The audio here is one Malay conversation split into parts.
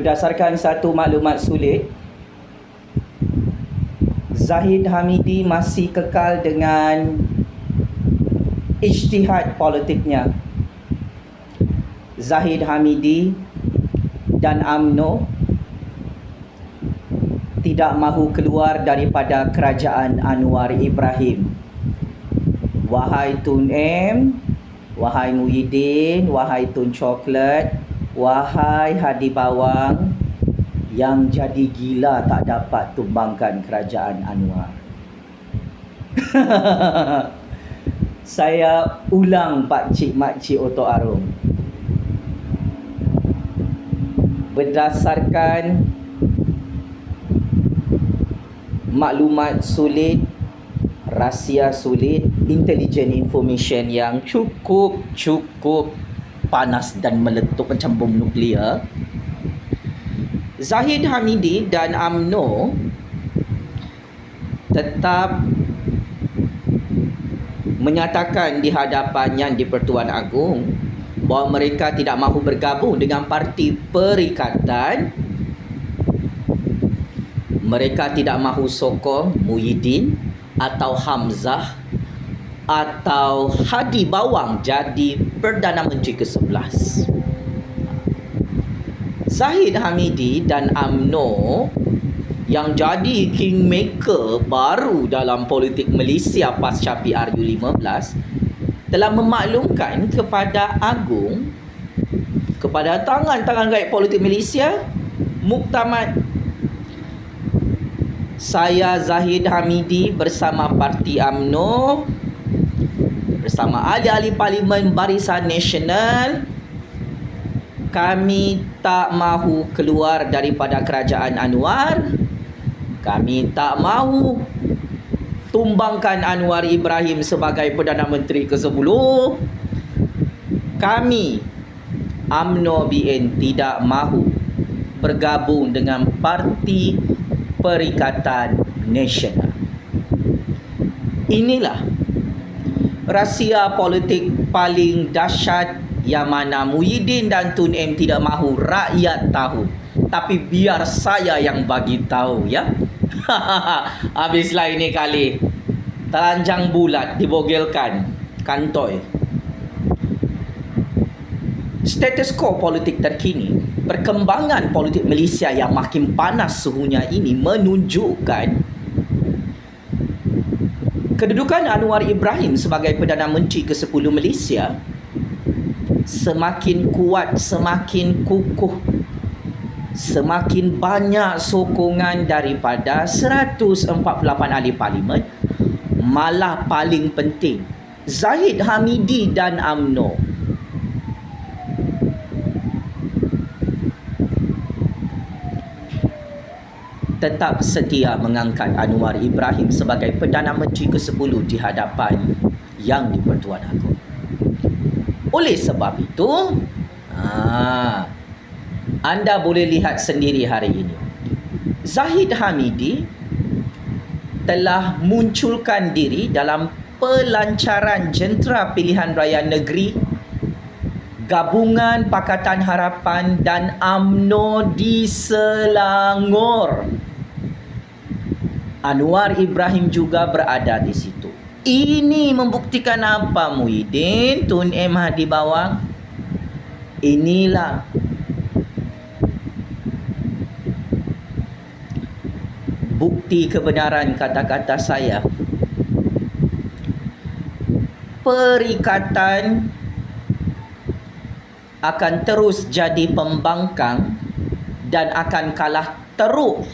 Berdasarkan satu maklumat sulit, Zahid Hamidi masih kekal dengan ijtihad politiknya. Zahid Hamidi dan UMNO tidak mahu keluar daripada kerajaan Anwar Ibrahim. Wahai Tun M, wahai Muhyiddin, wahai Tun Coklat, wahai Hadi Bawang, yang jadi gila tak dapat tumbangkan kerajaan Anwar. Saya ulang pakcik makcik Oto Arum. Berdasarkan maklumat sulit, rahsia sulit, intelligent information yang cukup panas dan meletup macam bom nuklear, Zahid Hamidi dan UMNO tetap menyatakan di hadapan Yang di-Pertuan Agong bahawa mereka tidak mahu bergabung dengan parti perikatan. Mereka tidak mahu sokong Muhyiddin atau Hamzah atau Hadi Bawang jadi Perdana Menteri ke-11. Zahid Hamidi dan UMNO yang jadi kingmaker baru dalam politik Malaysia pasca PRU15 telah memaklumkan kepada Agong, kepada tangan-tangan gaib politik Malaysia, muktamad, saya Zahid Hamidi bersama parti UMNO, bersama ahli-ahli Parlimen Barisan Nasional, kami tak mahu keluar daripada kerajaan Anwar. Kami tak mahu tumbangkan Anwar Ibrahim sebagai Perdana Menteri ke-10. Kami UMNO BN tidak mahu bergabung dengan Parti Perikatan Nasional. Inilah rahsia politik paling dahsyat yang mana Muhyiddin dan Tun M tidak mahu rakyat tahu. Tapi biar saya yang bagi tahu, ya. Habislah ini kali. Telanjang bulat dibogelkan kantoi. Status quo politik terkini, perkembangan politik Malaysia yang makin panas suhunya ini menunjukkan kedudukan Anwar Ibrahim sebagai Perdana Menteri ke-10 Malaysia semakin kuat, semakin kukuh, semakin banyak sokongan daripada 148 ahli parlimen. Malah paling penting, Zahid Hamidi dan UMNO tetap setia mengangkat Anwar Ibrahim sebagai Perdana Menteri ke-10 di hadapan Yang di-Pertuan Agong. Oleh sebab itu, anda boleh lihat sendiri hari ini, Zahid Hamidi telah munculkan diri dalam pelancaran jentera pilihan raya negeri Gabungan Pakatan Harapan dan UMNO di Selangor. Anwar Ibrahim juga berada di situ. Ini membuktikan apa, Muhyiddin, Tun M, Hadi Bawang? Inilah bukti kebenaran kata-kata saya. Perikatan akan terus jadi pembangkang dan akan kalah teruk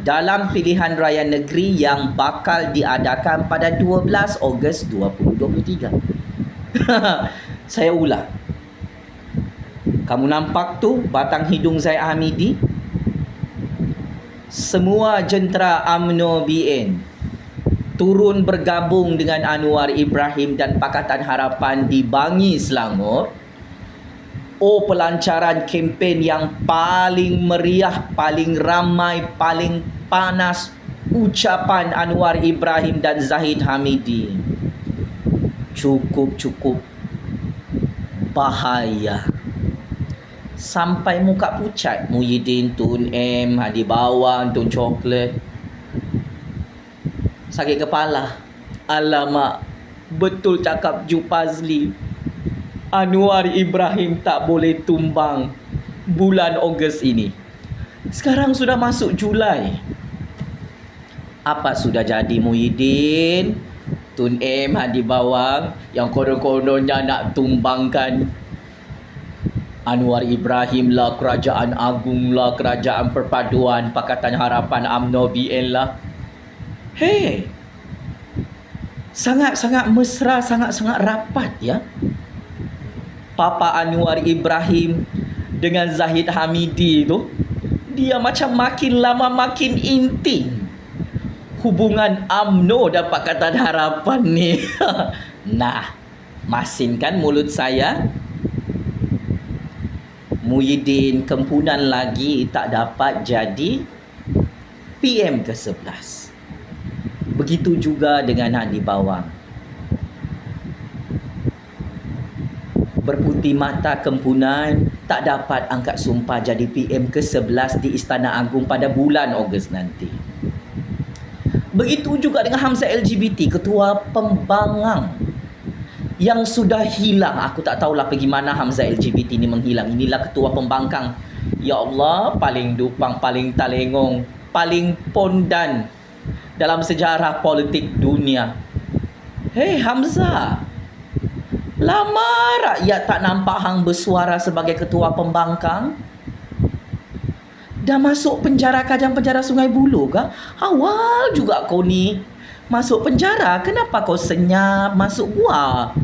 dalam pilihan raya negeri yang bakal diadakan pada 12 Ogos 2023. Saya ulang. Kamu nampak tu batang hidung Zahid Hamidi? Semua jentera UMNO BN turun bergabung dengan Anwar Ibrahim dan Pakatan Harapan di Bangi, Selangor. Oh, pelancaran kempen yang paling meriah, paling ramai, paling panas, ucapan Anwar Ibrahim dan Zahid Hamidi. Cukup bahaya. Sampai muka pucat Muhyiddin, Tun M, Hadi Bawang, Tun Coklat. Sakit kepala. Alamak, betul cakap Ju Fazli. Anwar Ibrahim tak boleh tumbang bulan Ogos ini. Sekarang sudah masuk Julai. Apa sudah jadi Muhyiddin, Tun M, Hadi Bawang yang konon-kononnya nak tumbangkan Anwar Ibrahim lah, Kerajaan Agung lah, Kerajaan Perpaduan, Pakatan Harapan UMNO BN lah. Hei, sangat-sangat mesra, sangat-sangat rapat ya. Papa Anwar Ibrahim dengan Zahid Hamidi tu, dia macam makin lama makin intim hubungan UMNO dan Pakatan Harapan ni. Nah, masinkan mulut saya. Muhyiddin kempunan lagi tak dapat jadi PM ke-11. Begitu juga dengan Hadi Bawang. Berputih mata kempunan, tak dapat angkat sumpah jadi PM ke-11 di Istana Agung pada bulan Ogos nanti. Begitu juga dengan Hamzah LGBT, Ketua Pembangkang yang sudah hilang. Aku tak tahulah pergi mana Hamzah LGBT ni menghilang. Inilah Ketua Pembangkang. Ya Allah, paling dupang, paling talengong, paling pondan dalam sejarah politik dunia. Hei Hamzah, lama rakyat tak nampak hang bersuara sebagai Ketua Pembangkang. Dah masuk penjara Kajang penjara Sungai Buloh kah? Awal juga kau ni masuk penjara. Kenapa kau senyap masuk gua?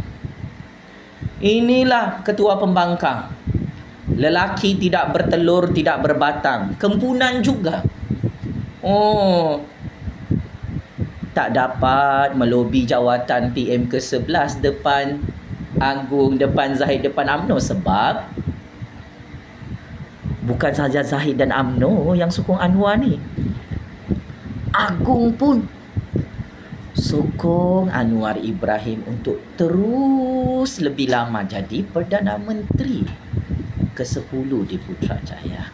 Inilah Ketua Pembangkang. Lelaki tidak bertelur, tidak berbatang. Kempunan juga. Oh, tak dapat melobi jawatan PM ke-11 depan Agung, depan Zahid, depan UMNO. Sebab bukan sahaja Zahid dan UMNO yang sokong Anwar ni. Agung pun sokong Anwar Ibrahim untuk terus lebih lama jadi Perdana Menteri ke-10 di Putrajaya.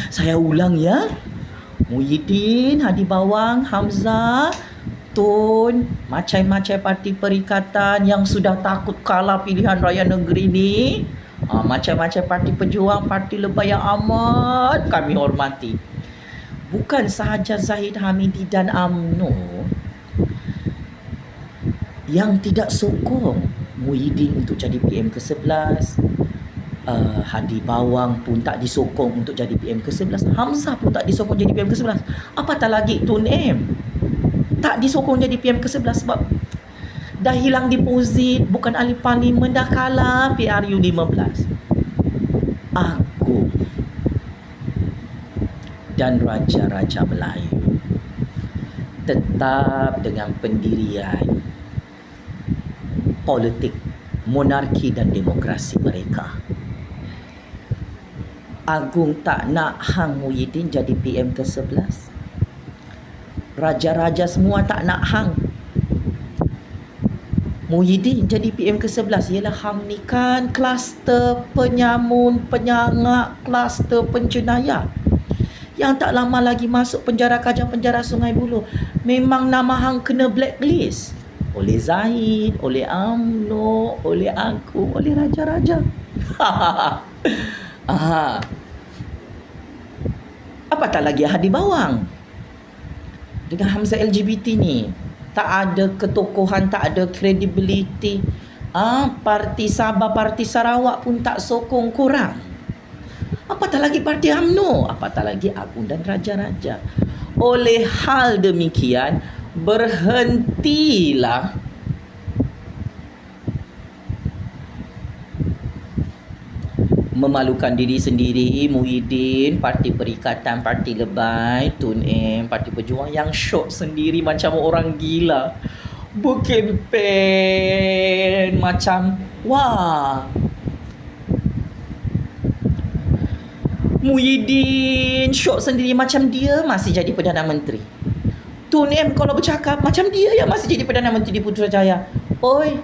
Saya ulang ya. Muhyiddin, Hadi Bawang, Hamzah, Tun, macam-macam parti perikatan yang sudah takut kalah pilihan raya negeri ni, macam-macam parti pejuang, parti lebay yang amat kami hormati. Bukan sahaja Zahid Hamidi dan UMNO yang tidak sokong Muhyiddin untuk jadi PM ke-11, Hadi Bawang pun tak disokong untuk jadi PM ke-11, Hamzah pun tak disokong jadi PM ke-11, apatah lagi Tun M tak disokong jadi PM ke-11 sebab dah hilang deposit, bukan ahli parlimen, dah kalah PRU 15. Agung dan Raja-Raja Melayu tetap dengan pendirian politik monarki dan demokrasi mereka. Agung tak nak hang Muhyiddin jadi PM ke-11. Raja-raja semua tak nak hang Muhyiddin jadi PM ke-11. Ialah hang ni kan kluster penyamun, penyangak, kluster penjenayah yang tak lama lagi masuk penjara Kajang penjara Sungai Buloh. Memang nama hang kena blacklist oleh Zahid, oleh UMNO, oleh aku, oleh raja-raja. Apatah lagi Hadi Bawang dengan Hamzah LGBT ni, tak ada ketokohan, tak ada credibility. Parti Sabah, Parti Sarawak pun tak sokong korang. Apatah lagi Parti UMNO, apatah lagi Agung dan Raja-Raja. Oleh hal demikian, berhentilah memalukan diri sendiri. Muhyiddin, Parti Perikatan, Parti Lebay, Tun M, Parti Pejuang yang syok sendiri macam orang gila, berkempen macam wah. Muhyiddin syok sendiri macam dia masih jadi Perdana Menteri. Tun M kalau bercakap macam dia yang masih jadi Perdana Menteri di Putrajaya. Oi,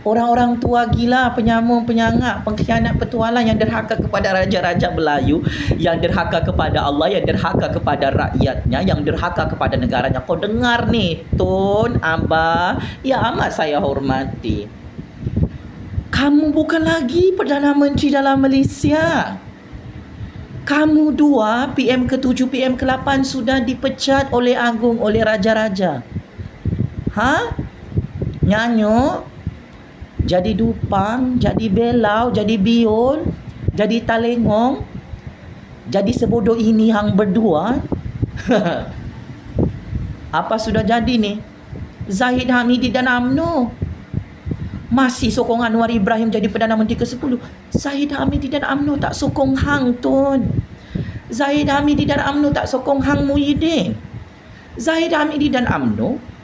Orang-orang tua gila, penyamung, penyangak, pengkhianat, petualang yang derhaka kepada raja-raja Melayu, yang derhaka kepada Allah, yang derhaka kepada rakyatnya, yang derhaka kepada negaranya. Kau dengar nih, Tun, Abah, ya amat saya hormati. Kamu bukan lagi Perdana Menteri dalam Malaysia. Kamu dua, PM ke-7, PM ke-8 sudah dipecat oleh Agung, oleh raja-raja. Nyanyuk, jadi dupang, jadi belau, jadi biol, jadi talengong, jadi sebodoh ini hang berdua. Apa sudah jadi nih? Zahid Hamidi dan UMNO masih sokong Anwar Ibrahim jadi Perdana Menteri ke-10. Zahid Hamidi dan UMNO tak sokong hang, Tun. Zahid Hamidi dan UMNO tak sokong hang Muhyiddin. Zahid Hamidi dan UMNO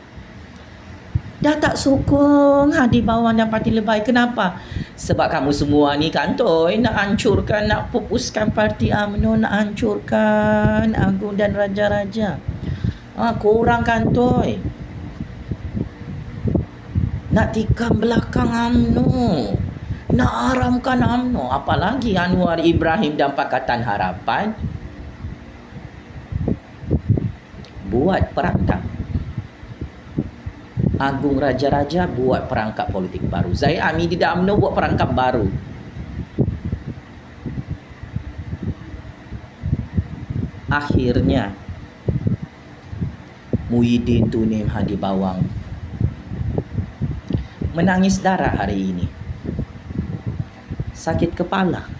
dah tak sokong Hadi Bawang dan Parti Lebay. Kenapa? Sebab kamu semua ni kan, Toy, nak hancurkan, nak pupuskan Parti UMNO, nak hancurkan Agung dan Raja-Raja. Korang kan, Toy, nak tikam belakang UMNO, nak haramkan UMNO. Apalagi Anwar Ibrahim dan Pakatan Harapan buat perangkap. Agung Raja-Raja buat perangkap politik baru. Zahid Hamidi dan UMNO buat perangkap baru. Akhirnya Muhyiddin Tunim Hadi Bawang menangis darah hari ini. Sakit kepala,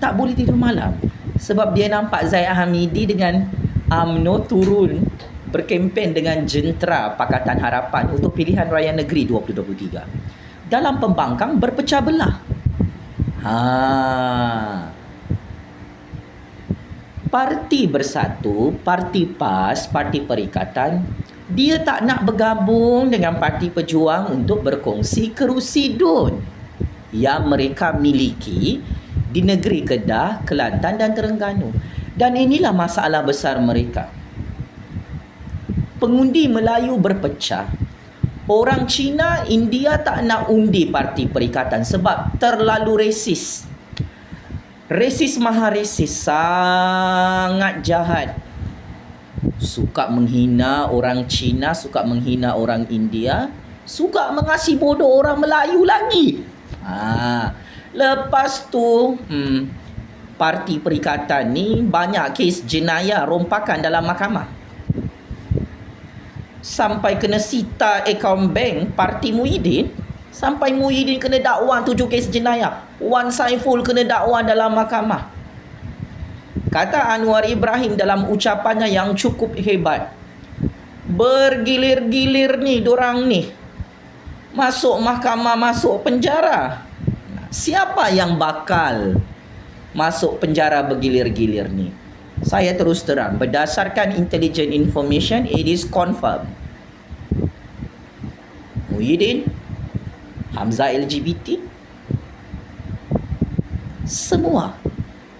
tak boleh tidur malam, sebab dia nampak Zahid Hamidi dengan UMNO turun berkempen dengan jentera Pakatan Harapan untuk pilihan raya negeri 2023. Dalam pembangkang berpecah belah. Parti Bersatu, Parti PAS, Parti Perikatan, dia tak nak bergabung dengan Parti Pejuang untuk berkongsi kerusi DUN yang mereka miliki di negeri Kedah, Kelantan dan Terengganu. Dan inilah masalah besar mereka. Pengundi Melayu berpecah. Orang Cina, India tak nak undi Parti Perikatan sebab terlalu resis. Resis maha resis, sangat jahat. Suka menghina orang Cina, suka menghina orang India, suka mengasihi bodoh orang Melayu lagi. Lepas tu Parti Perikatan ni banyak kes jenayah rompakan dalam mahkamah. Sampai kena sita akaun bank Parti Muhyiddin. Sampai Muhyiddin kena dakwa 7 kes jenayah. Wan Saiful kena dakwa dalam mahkamah. Kata Anwar Ibrahim dalam ucapannya yang cukup hebat, bergilir-gilir ni dorang ni, masuk mahkamah, masuk penjara. Siapa yang bakal masuk penjara bergilir-gilir ni? Saya terus terang, berdasarkan intelligent information, it is confirmed. Muhyiddin, Hamzah LGBT, semua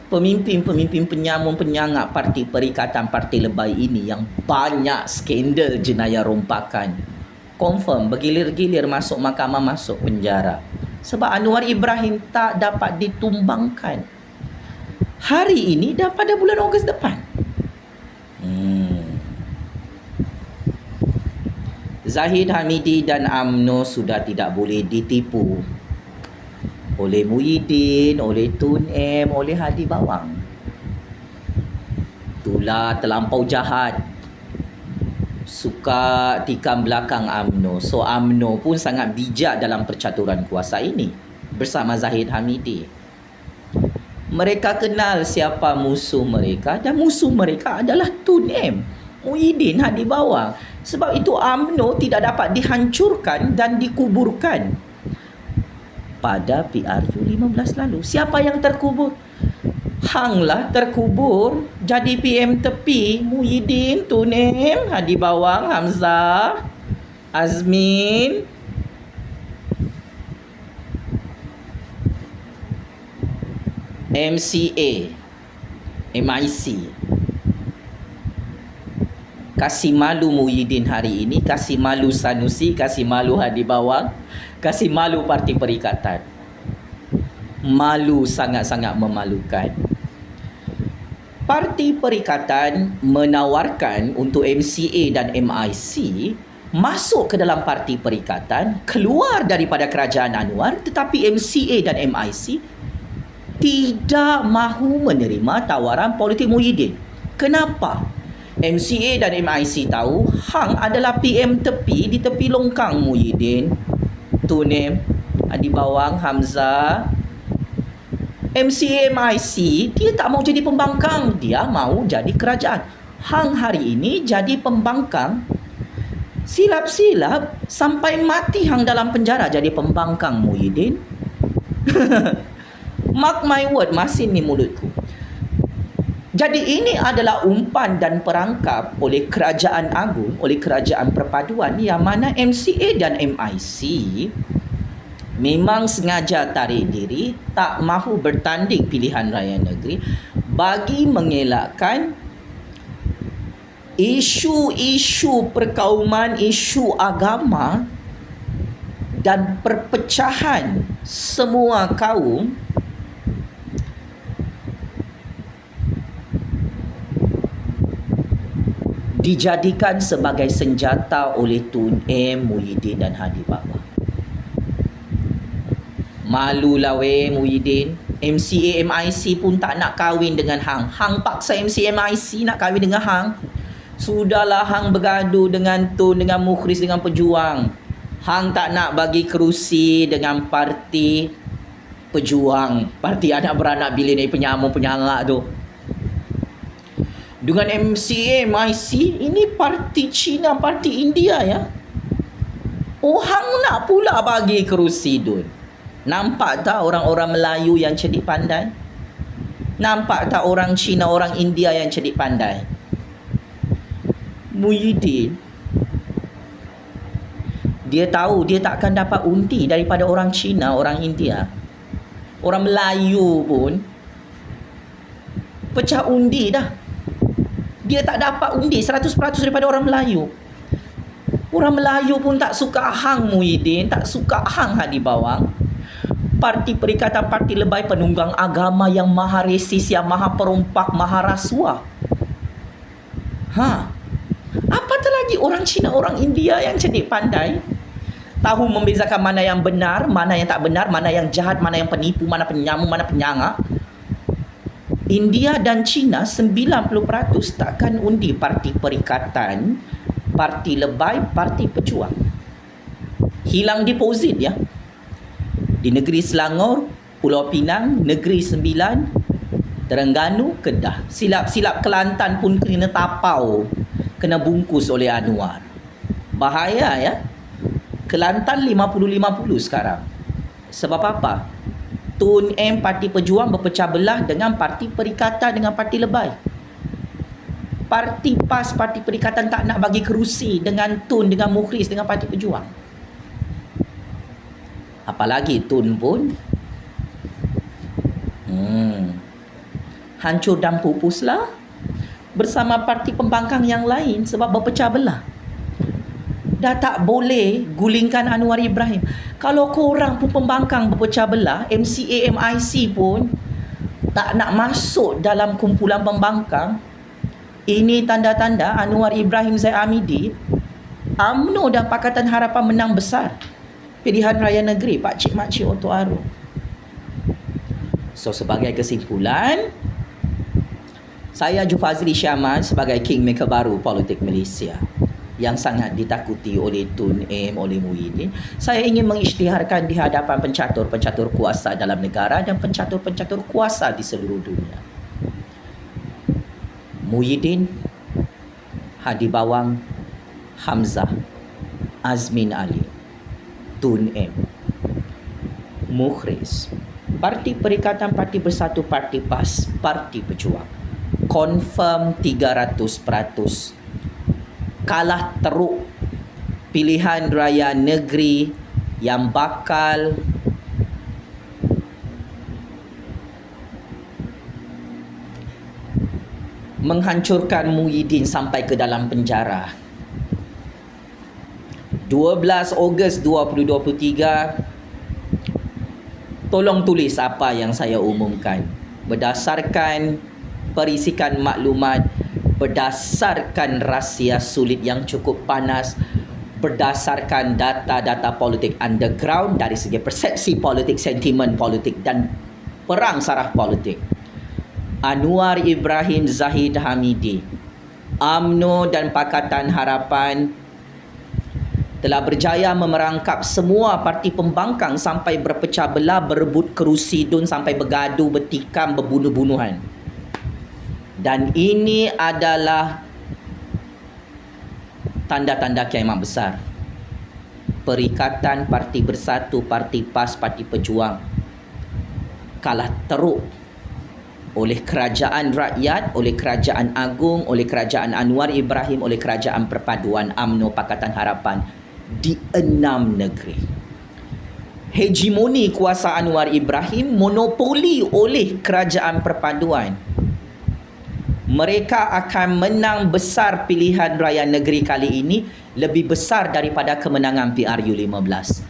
pemimpin-pemimpin penyamung penyangak Parti Perikatan, Parti Lebay ini yang banyak skandal jenayah rompakan, confirm bergilir-gilir masuk mahkamah, masuk penjara. Sebab Anwar Ibrahim tak dapat ditumbangkan. Hari ini dah pada bulan Ogos depan. Zahid Hamidi dan UMNO sudah tidak boleh ditipu oleh Muhyiddin, oleh Tun M, oleh Hadi Bawang. Itulah terlampau jahat. Suka tikam belakang UMNO. So UMNO pun sangat bijak dalam percaturan kuasa ini bersama Zahid Hamidi. Mereka kenal siapa musuh mereka, dan musuh mereka adalah Tun M, Muhyiddin, Hadi Bawang. Sebab itu UMNO tidak dapat dihancurkan dan dikuburkan. Pada PRU 15 lalu, siapa yang terkubur? Hang lah terkubur jadi PM tepi. Muhyiddin, Tun M, Hadi Bawang, Hamzah, Azmin, MCA, MIC. Kasih malu Muhyiddin hari ini, kasih malu Sanusi, kasih malu Hadi Bawang, Kasih malu Parti Perikatan. Malu, sangat-sangat memalukan. Parti Perikatan menawarkan untuk MCA dan MIC masuk ke dalam Parti Perikatan, keluar daripada Kerajaan Anwar, tetapi MCA dan MIC tidak mahu menerima tawaran politik Muhyiddin. Kenapa? MCA dan MIC tahu hang adalah PM tepi di tepi longkang Muhyiddin. Tu ni Adi Bawang, Hamzah. MCA MIC dia tak mau jadi pembangkang, dia mau jadi kerajaan. Hang hari ini jadi pembangkang, silap-silap sampai mati hang dalam penjara jadi pembangkang Muhyiddin. Mark my word, masin ni mulutku. Jadi ini adalah umpan dan perangkap oleh Kerajaan Agung, oleh Kerajaan Perpaduan, yang mana MCA dan MIC memang sengaja tarik diri, tak mahu bertanding pilihan raya negeri bagi mengelakkan isu-isu perkauman, isu agama dan perpecahan semua kaum dijadikan sebagai senjata oleh Tun M, Muhyiddin dan Hadi Bawang. Malulah weh Muhyiddin. MCA MIC pun tak nak kahwin dengan hang. Hang paksa MCA MIC nak kahwin dengan hang. Sudahlah hang bergaduh dengan Tun, dengan Mukhris, dengan Pejuang. Hang tak nak bagi kerusi dengan Parti Pejuang, parti anak beranak billionaire penyamung-penyangak tu. Dengan MCA MIC, ini parti Cina, parti India ya. Oh, hang nak pula bagi kerusi Dun. Nampak tak orang-orang Melayu yang cerdik pandai? Nampak tak orang Cina, orang India yang cerdik pandai? Muhyiddin, dia tahu dia tak akan dapat undi daripada orang Cina, orang India. Orang Melayu pun pecah undi dah. Dia tak dapat undi 100% daripada orang Melayu. Orang Melayu pun tak suka hang Muhyiddin, tak suka hang Hadi Bawang. Parti Perikatan Parti Lebay penunggang agama yang maha resis, yang maha perompak, maha rasuah. Apatah lagi orang Cina, orang India yang cerdik pandai, tahu membezakan mana yang benar, mana yang tak benar, mana yang jahat, mana yang penipu, mana penyamung, mana penyangak. India dan Cina 90% takkan undi Parti Perikatan, Parti Lebay, Parti Pejuang. Hilang deposit ya. Di negeri Selangor, Pulau Pinang, Negeri Sembilan, Terengganu, Kedah. Silap-silap Kelantan pun kena tapau, kena bungkus oleh Anwar. Bahaya ya. Kelantan 50-50 sekarang. Sebab apa? Tun M Parti Pejuang berpecah belah dengan Parti Perikatan, dengan Parti Lebay. Parti PAS, Parti Perikatan tak nak bagi kerusi dengan Tun, dengan Mukhris, dengan Parti Pejuang. Apalagi Tun pun hancur dan pupuslah bersama parti pembangkang yang lain sebab berpecah belah. Dah tak boleh gulingkan Anwar Ibrahim. Kalau korang pun pembangkang berpecah belah, MCA MIC pun tak nak masuk dalam kumpulan pembangkang, ini tanda-tanda Anwar Ibrahim Zaid Amidi, UMNO dan Pakatan Harapan menang besar pilihan raya negeri Pak Cik Mak Cik Oto Aru. So sebagai kesimpulan, saya Jufazli Syaman sebagai kingmaker baru politik Malaysia yang sangat ditakuti oleh Tun M, oleh Muhyiddin, saya ingin mengisytiharkan di hadapan pencatur-pencatur kuasa dalam negara dan pencatur-pencatur kuasa di seluruh dunia. Muhyiddin, Hadi Bawang, Hamzah, Azmin Ali, Tun M, Mukhris, Parti Perikatan, Parti Bersatu, Parti PAS, Parti Pejuang, confirm 300% kalah teruk pilihan raya negeri yang bakal menghancurkan Muhyiddin sampai ke dalam penjara. 12 Ogos 2023, tolong tulis apa yang saya umumkan berdasarkan perisikan maklumat, berdasarkan rahsia sulit yang cukup panas, berdasarkan data-data politik underground dari segi persepsi politik, sentimen politik dan perang saraf politik. Anwar Ibrahim Zahid Hamidi, UMNO dan Pakatan Harapan telah berjaya memerangkap semua parti pembangkang sampai berpecah belah, berebut kerusi DUN, sampai bergaduh, bertikam, berbunuh-bunuhan. Dan ini adalah tanda-tanda kiamat besar. Perikatan Parti Bersatu, Parti PAS, Parti Pejuang kalah teruk oleh kerajaan rakyat, oleh kerajaan agung, oleh kerajaan Anwar Ibrahim, oleh kerajaan perpaduan UMNO Pakatan Harapan di 6 negeri. Hegemoni kuasa Anwar Ibrahim monopoli oleh kerajaan perpaduan. Mereka akan menang besar pilihan raya negeri kali ini, lebih besar daripada kemenangan PRU15.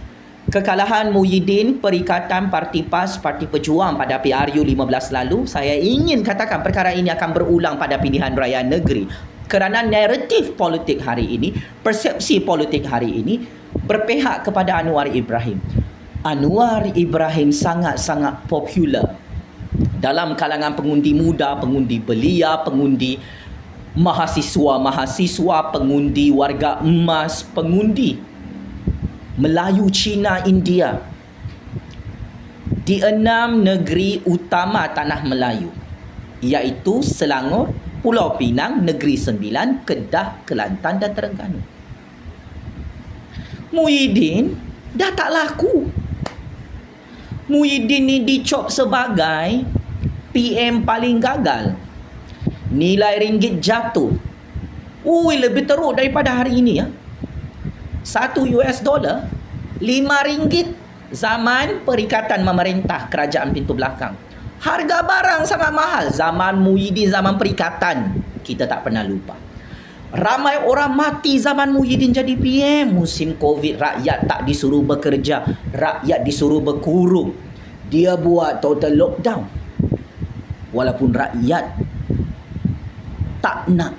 Kekalahan Muhyiddin, Perikatan, Parti PAS, Parti Pejuang pada PRU15 lalu, saya ingin katakan perkara ini akan berulang pada pilihan raya negeri. Kerana naratif politik hari ini, persepsi politik hari ini berpihak kepada Anwar Ibrahim. Anwar Ibrahim sangat-sangat popular dalam kalangan pengundi muda, pengundi belia, pengundi mahasiswa-mahasiswa, pengundi warga emas, pengundi Melayu, Cina, India di 6 negeri utama tanah Melayu, iaitu Selangor, Pulau Pinang, Negeri Sembilan, Kedah, Kelantan dan Terengganu. Muhyiddin dah tak laku. Muhyiddin ni dicop sebagai PM paling gagal. Nilai ringgit jatuh. Lebih teruk daripada hari ini ya. $1 RM5 zaman Perikatan memerintah kerajaan pintu belakang. Harga barang sangat mahal zaman Muhyiddin, zaman Perikatan. Kita tak pernah lupa. Ramai orang mati zaman Muhyiddin jadi PM. Musim Covid, rakyat tak disuruh bekerja, rakyat disuruh berkurung. Dia buat total lockdown. Walaupun rakyat tak nak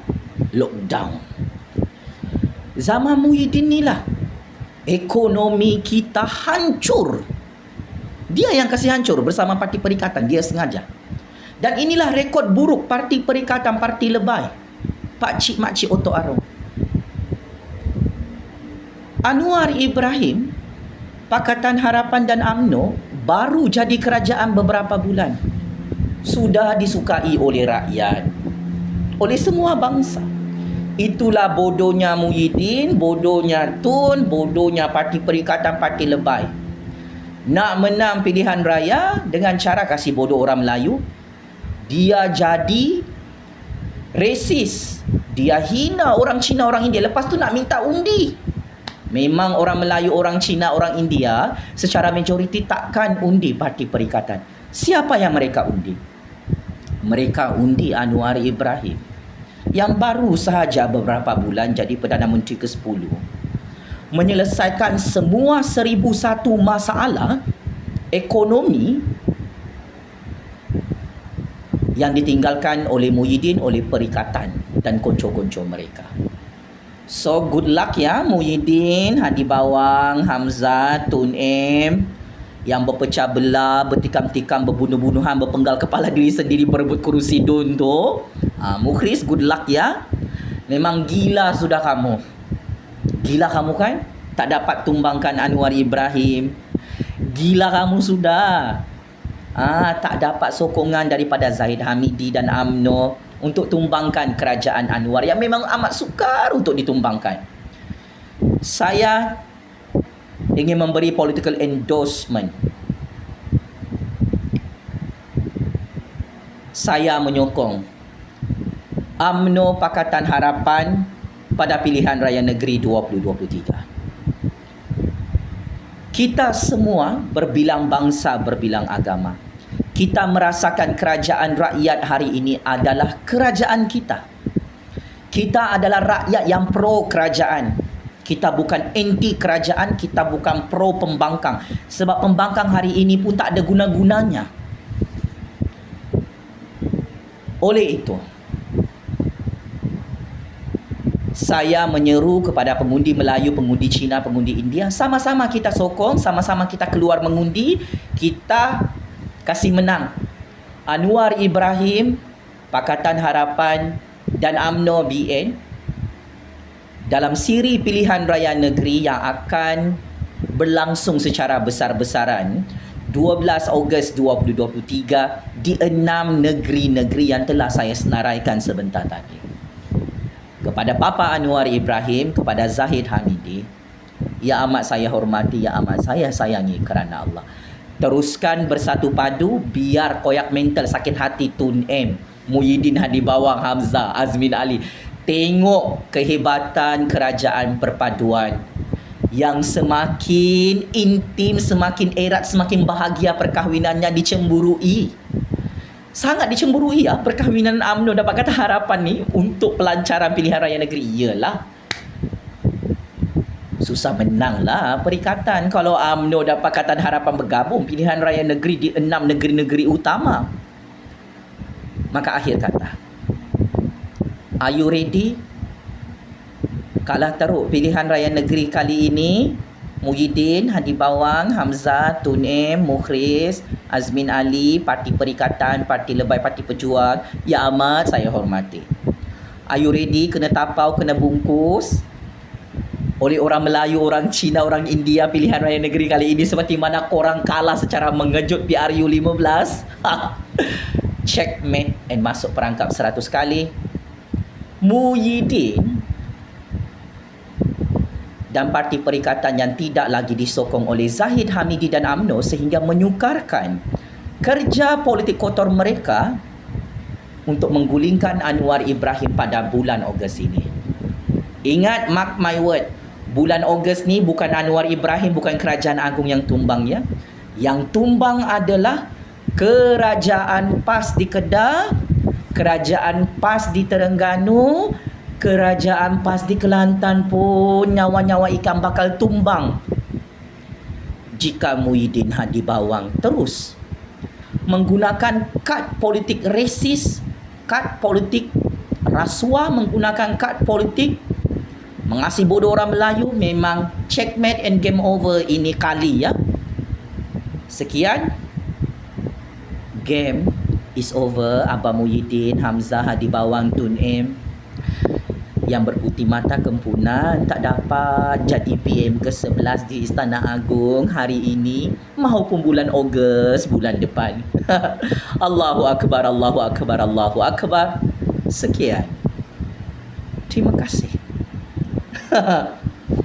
lockdown. Zaman Muhyiddin ni lah ekonomi kita hancur. Dia yang kasih hancur bersama Parti Perikatan. Dia sengaja. Dan inilah rekod buruk Parti Perikatan, Parti Lebay, pakcik makcik otok arung. Anwar Ibrahim, Pakatan Harapan dan UMNO baru jadi kerajaan beberapa bulan. Sudah disukai oleh rakyat, oleh semua bangsa. Itulah bodohnya Muhyiddin, bodohnya TUN, bodohnya Parti Perikatan, Parti Lebay. Nak menang pilihan raya dengan cara kasih bodoh orang Melayu. Dia jadi resis. Dia hina orang Cina, orang India. Lepas tu nak minta undi. Memang orang Melayu, orang Cina, orang India secara majoriti takkan undi Parti Perikatan. Siapa yang mereka undi? Mereka undi Anwar Ibrahim, yang baru sahaja beberapa bulan jadi Perdana Menteri ke-10, menyelesaikan semua 1001 masalah ekonomi yang ditinggalkan oleh Muhyiddin, oleh Perikatan dan konco-konco mereka. So good luck ya Muhyiddin, Hadi Bawang, Hamzah, Tun M yang berpecah belah, bertikam-tikam, berbunuh-bunuhan, berpenggal kepala diri sendiri, berebut kerusi DUN tu. Mukhlis, good luck ya. Memang gila sudah kamu. Gila kamu kan? Tak dapat tumbangkan Anwar Ibrahim. Gila kamu sudah. Tak dapat sokongan daripada Zahid Hamidi dan UMNO untuk tumbangkan kerajaan Anwar yang memang amat sukar untuk ditumbangkan. Saya ingin memberi political endorsement. Saya menyokong UMNO Pakatan Harapan pada pilihan raya negeri 2023. Kita semua berbilang bangsa, berbilang agama. Kita merasakan kerajaan rakyat hari ini adalah kerajaan kita. Kita adalah rakyat yang pro kerajaan. Kita bukan anti kerajaan, kita bukan pro pembangkang. Sebab pembangkang hari ini pun tak ada guna-gunanya. Oleh itu, saya menyeru kepada pengundi Melayu, pengundi Cina, pengundi India, sama-sama kita sokong, sama-sama kita keluar mengundi, kita kasih menang Anwar Ibrahim, Pakatan Harapan dan UMNO BN dalam siri pilihan raya negeri yang akan berlangsung secara besar-besaran 12 Ogos 2023 di 6 negeri-negeri yang telah saya senaraikan sebentar tadi. Kepada Papa Anwar Ibrahim, kepada Zahid Hamidi, ya amat saya hormati, ya amat saya sayangi kerana Allah. Teruskan bersatu padu, biar koyak mental sakit hati Tun M, Muhyiddin Hadi Bawang, Hamzah, Azmin Ali. Tengok kehebatan kerajaan perpaduan yang semakin intim, semakin erat, semakin bahagia perkahwinannya dicemburui. Sangat dicemburui ya perkahwinan UMNO dan Pakatan Harapan ni untuk pelancaran pilihan raya negeri. Iyalah, susah menang lah perikatan kalau UMNO dan Pakatan Harapan bergabung pilihan raya negeri di 6 negeri-negeri utama. Maka akhir kata, are you ready? Kalah teruk pilihan raya negeri kali ini, Muhyiddin, Hadi Bawang, Hamzah, Tun M, Mukhris, Azmin Ali, Parti Perikatan, Parti Lebay, Parti Pejuang, ya amat saya hormati. Are you ready? Kena tapau, kena bungkus oleh orang Melayu, orang Cina, orang India pilihan raya negeri kali ini seperti mana korang kalah secara mengejut PRU 15. Checkmate and masuk perangkap 100 kali. Muhyiddin dan Parti Perikatan yang tidak lagi disokong oleh Zahid Hamidi dan UMNO sehingga menyukarkan kerja politik kotor mereka untuk menggulingkan Anwar Ibrahim pada bulan Ogos ini. Ingat, mark my word, bulan Ogos ni bukan Anwar Ibrahim, bukan Kerajaan Agung yang tumbang ya. Yang tumbang adalah Kerajaan PAS di Kedah, Kerajaan PAS di Terengganu, Kerajaan PAS di Kelantan pun nyawa-nyawa ikan bakal tumbang jika Muhyiddin Hadi Bawang terus menggunakan kad politik resis, kad politik rasuah, menggunakan kad politik mengasih bodoh orang Melayu. Memang checkmate and game over ini kali ya. Sekian, game is over. Abang Muhyiddin, Hamzah, Hadi Bawang, Tun M yang berputih mata kempunan tak dapat jadi PM ke-11 di Istana Agung hari ini maupun bulan Ogos bulan depan. Allahu Akbar, Allahu Akbar, Allahu Akbar. Sekian. Terima kasih.